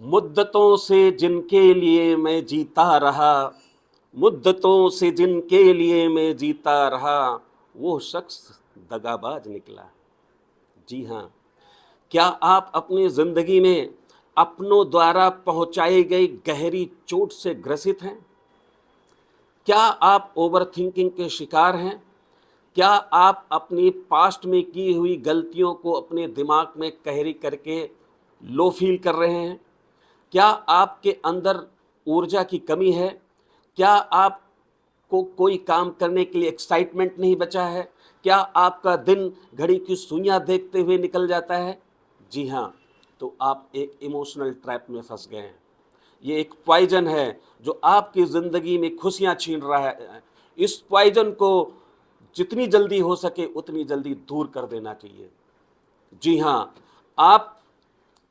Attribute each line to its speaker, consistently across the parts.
Speaker 1: मुद्दतों से जिनके लिए मैं जीता रहा, मुद्दतों से जिनके लिए मैं जीता रहा, वो शख्स दगाबाज निकला। जी हाँ, क्या आप अपनी ज़िंदगी में अपनों द्वारा पहुँचाई गई गहरी चोट से ग्रसित हैं? क्या आप ओवरथिंकिंग के शिकार हैं? क्या आप अपनी पास्ट में की हुई गलतियों को अपने दिमाग में कहरी करके लो फ़ील कर रहे हैं? क्या आपके अंदर ऊर्जा की कमी है? क्या आपको कोई काम करने के लिए एक्साइटमेंट नहीं बचा है? क्या आपका दिन घड़ी की सुइयाँ देखते हुए निकल जाता है? जी हाँ, तो आप एक इमोशनल ट्रैप में फँस गए हैं। ये एक पॉइज़न है जो आपकी ज़िंदगी में खुशियाँ छीन रहा है। इस पॉइज़न को जितनी जल्दी हो सके उतनी जल्दी दूर कर देना चाहिए। जी हाँ, आप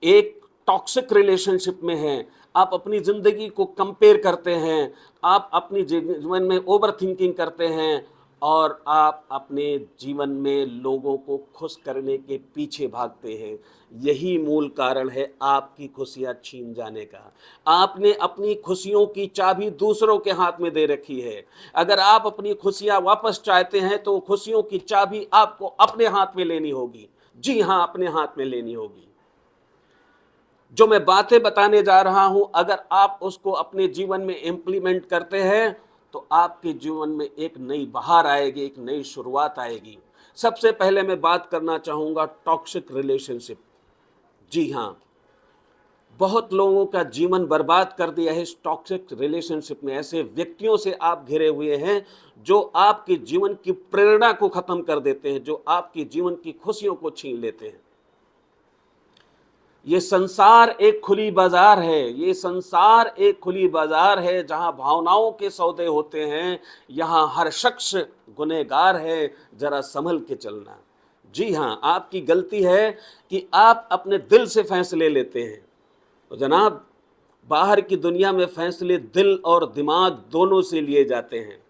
Speaker 1: एक टॉक्सिक रिलेशनशिप में हैं, आप अपनी ज़िंदगी को कंपेयर करते हैं, आप अपनी जीवन में ओवरथिंकिंग करते हैं और आप अपने जीवन में लोगों को खुश करने के पीछे भागते हैं। यही मूल कारण है आपकी खुशियाँ छीन जाने का। आपने अपनी खुशियों की चाबी दूसरों के हाथ में दे रखी है। अगर आप अपनी खुशियाँ वापस चाहते हैं तो खुशियों की चाबी आपको अपने हाथ में लेनी होगी। जी हाँ, अपने हाथ में लेनी होगी। जो मैं बातें बताने जा रहा हूं, अगर आप उसको अपने जीवन में इम्प्लीमेंट करते हैं तो आपके जीवन में एक नई बहार आएगी, एक नई शुरुआत आएगी। सबसे पहले मैं बात करना चाहूंगा टॉक्सिक रिलेशनशिप। जी हाँ, बहुत लोगों का जीवन बर्बाद कर दिया है इस टॉक्सिक रिलेशनशिप में। ऐसे व्यक्तियों से आप घिरे हुए हैं जो आपके जीवन की प्रेरणा को खत्म कर देते हैं, जो आपके जीवन की खुशियों को छीन लेते हैं। ये संसार एक खुली बाजार है, ये संसार एक खुली बाजार है जहां भावनाओं के सौदे होते हैं। यहां हर शख्स गुनहगार है, जरा संभल के चलना। जी हां, आपकी गलती है कि आप अपने दिल से फैसले लेते हैं। तो जनाब, बाहर की दुनिया में फैसले दिल और दिमाग दोनों से लिए जाते हैं।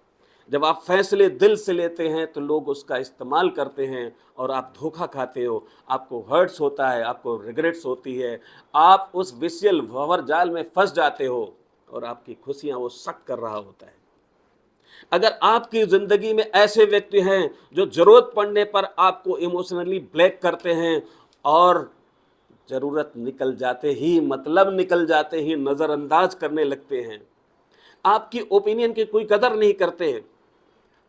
Speaker 1: जब आप फैसले दिल से लेते हैं तो लोग उसका इस्तेमाल करते हैं और आप धोखा खाते हो, आपको हर्ट्स होता है, आपको रिग्रेट्स होती है, आप उस विशियल भंवर जाल में फंस जाते हो और आपकी खुशियां वो सक कर रहा होता है। अगर आपकी ज़िंदगी में ऐसे व्यक्ति हैं जो ज़रूरत पड़ने पर आपको इमोशनली ब्लैक करते हैं और ज़रूरत निकल जाते ही, मतलब निकल जाते ही नज़रअंदाज करने लगते हैं, आपकी ओपिनियन की कोई कदर नहीं करते,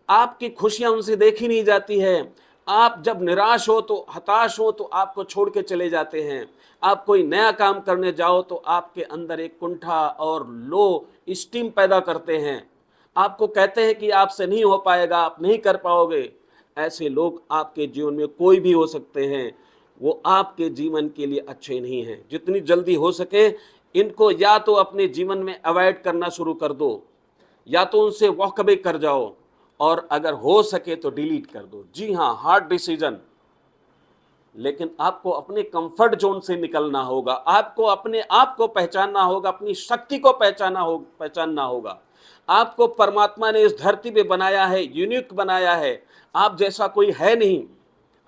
Speaker 1: आपकी खुशियां उनसे देखी नहीं जाती है, आप जब निराश हो तो हताश हो तो आपको छोड़ के चले जाते हैं, आप कोई नया काम करने जाओ तो आपके अंदर एक कुंठा और लो स्टीम पैदा करते हैं, आपको कहते हैं कि आपसे नहीं हो पाएगा, आप नहीं कर पाओगे। ऐसे लोग आपके जीवन में कोई भी हो सकते हैं, वो आपके जीवन के लिए अच्छे नहीं हैं। जितनी जल्दी हो सके इनको या तो अपने जीवन में अवॉइड करना शुरू कर दो, या तो उनसे वॉक अवे कर जाओ, और अगर हो सके तो डिलीट कर दो। जी हाँ, हार्ड डिसीजन, लेकिन आपको अपने कंफर्ट जोन से निकलना होगा, आपको अपने आप को पहचानना होगा, अपनी शक्ति को पहचानना होगा। आपको परमात्मा ने इस धरती पे बनाया है, यूनिक बनाया है, आप जैसा कोई है नहीं,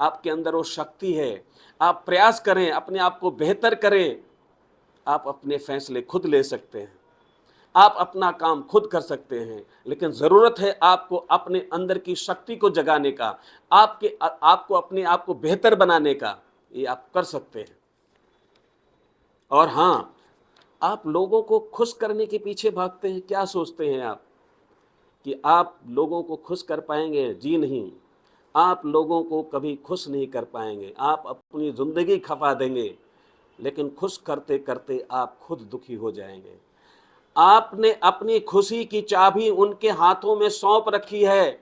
Speaker 1: आपके अंदर वो शक्ति है। आप प्रयास करें, अपने आप को बेहतर करें, आप अपने फैसले खुद ले सकते हैं, आप अपना काम खुद कर सकते हैं, लेकिन ज़रूरत है आपको अपने अंदर की शक्ति को जगाने का, आपको अपने आप को बेहतर बनाने का। ये आप कर सकते हैं। और हाँ, आप लोगों को खुश करने के पीछे भागते हैं। क्या सोचते हैं आप कि आप लोगों को खुश कर पाएंगे? जी नहीं, आप लोगों को कभी खुश नहीं कर पाएंगे। आप अपनी ज़िंदगी खपा देंगे, लेकिन खुश करते करते आप खुद दुखी हो जाएंगे। आपने अपनी खुशी की चाबी उनके हाथों में सौंप रखी है,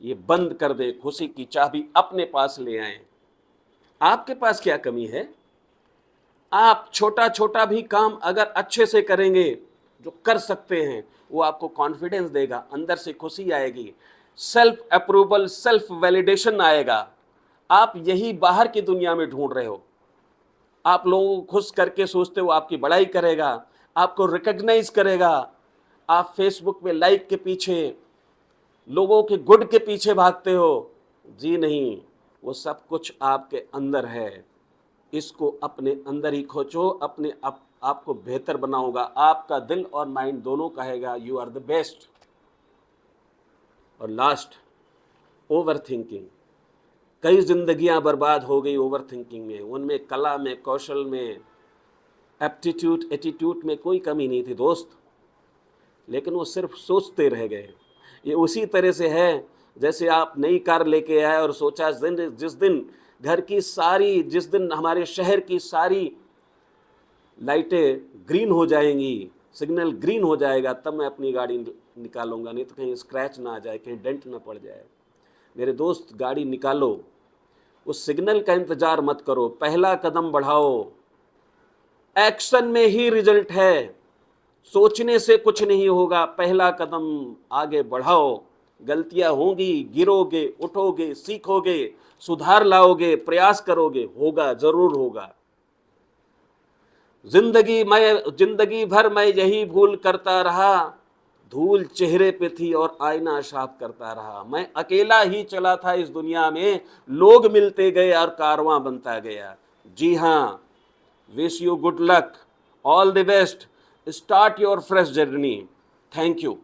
Speaker 1: ये बंद कर दे, खुशी की चाबी अपने पास ले आए। आपके पास क्या कमी है? आप छोटा छोटा भी काम अगर अच्छे से करेंगे, जो कर सकते हैं, वो आपको कॉन्फिडेंस देगा, अंदर से खुशी आएगी, सेल्फ अप्रूवल, सेल्फ वैलिडेशन आएगा। आप यही बाहर की दुनिया में ढूंढ रहे हो। आप लोगों को खुश करके सोचते हो आपकी बड़ाई करेगा, आपको रिकग्नाइज करेगा। आप फेसबुक पे लाइक के पीछे, लोगों के गुड के पीछे भागते हो। जी नहीं, वो सब कुछ आपके अंदर है। इसको अपने अंदर ही खोजो, आपको बेहतर बनाऊंगा। आपका दिल और माइंड दोनों कहेगा यू आर द बेस्ट। और लास्ट, ओवर थिंकिंग। कई जिंदगियां बर्बाद हो गई ओवर थिंकिंग में। उनमें कला में, कौशल में, एप्टीट्यूड, एटीट्यूड में कोई कमी नहीं थी दोस्त, लेकिन वो सिर्फ सोचते रह गए। ये उसी तरह से है जैसे आप नई कार लेके आए और सोचा जिस दिन घर की सारी, जिस दिन हमारे शहर की सारी लाइटें ग्रीन हो जाएंगी, सिग्नल ग्रीन हो जाएगा, तब मैं अपनी गाड़ी निकालूंगा, नहीं तो कहीं स्क्रैच ना आ जाए, कहीं डेंट ना पड़ जाए। मेरे दोस्त, गाड़ी निकालो, उस सिग्नल का इंतजार मत करो, पहला कदम बढ़ाओ। एक्शन में ही रिजल्ट है, सोचने से कुछ नहीं होगा। पहला कदम आगे बढ़ाओ। गलतियां होंगी, गिरोगे, उठोगे, सीखोगे, सुधार लाओगे, प्रयास करोगे, होगा, जरूर होगा। जिंदगी भर मैं यही भूल करता रहा, धूल चेहरे पे थी और आईना साफ करता रहा। मैं अकेला ही चला था इस दुनिया में, लोग मिलते गए और कारवां बनता गया। जी हाँ, wish you good luck, all the best, start your fresh journey. Thank you.